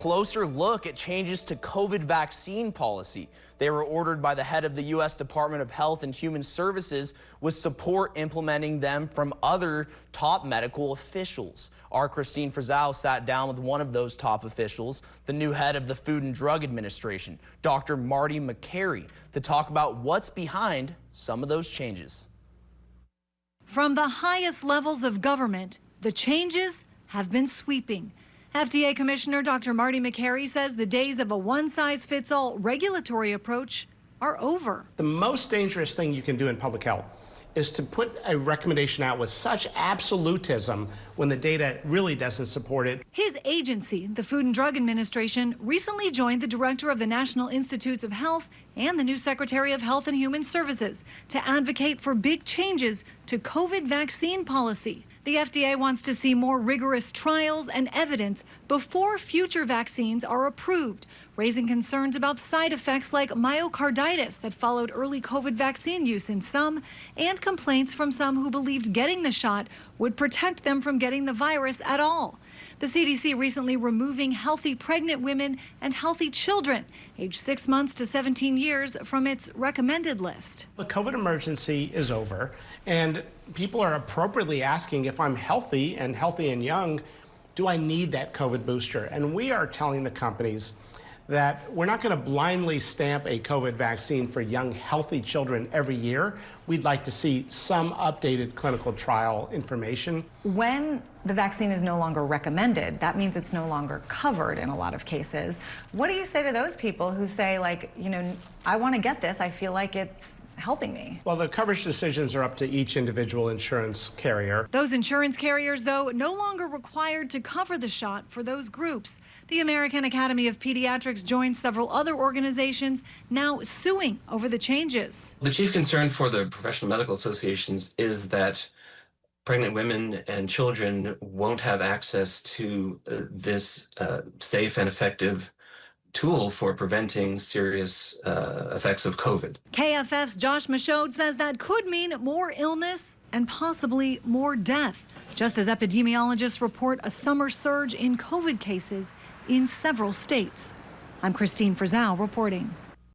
Closer look at changes to COVID vaccine policy. They were ordered by the head of the U.S. Department of Health and Human Services, with support implementing them from other top medical officials. Our Christine Frizzell sat down with one of those top officials, the new head of the Food and Drug Administration, Dr. Marty Makary, to talk about what's behind some of those changes. From the highest levels of government, the changes have been sweeping. FDA Commissioner Dr. Marty Makary says the days of a one-size-fits-all regulatory approach are over. The most dangerous thing you can do in public health is to put a recommendation out with such absolutism when the data really doesn't support it. His agency, the Food and Drug Administration, recently joined the director of the National Institutes of Health and the new Secretary of Health and Human Services to advocate for big changes to COVID vaccine policy. The FDA wants to see more rigorous trials and evidence before future vaccines are approved, raising concerns about side effects like myocarditis that followed early COVID vaccine use in some, and complaints from some who believed getting the shot would protect them from getting the virus at all. The CDC recently removing healthy pregnant women and healthy children aged 6 months to 17 years from its recommended list. The COVID emergency is over, and people are appropriately asking, if I'm healthy and young, do I need that COVID booster? And we are telling the companies that we're not going to blindly stamp a COVID vaccine for young, healthy children every year. We'd like to see some updated clinical trial information. When the vaccine is no longer recommended, that means it's no longer covered in a lot of cases. What do you say to those people who say, like, you know, I want to get this, I feel like it's helping me? Well, the coverage decisions are up to each individual insurance carrier. Those insurance carriers, though, no longer required to cover the shot for those groups. The American Academy of Pediatrics joined several other organizations now suing over the changes. The chief concern for the professional medical associations is that pregnant women and children won't have access to this safe and effective tool for preventing serious effects of COVID. KFF's Josh Michaud says that could mean more illness and possibly more death, just as epidemiologists report a summer surge in COVID cases in several states. I'm Christine Frizzell reporting.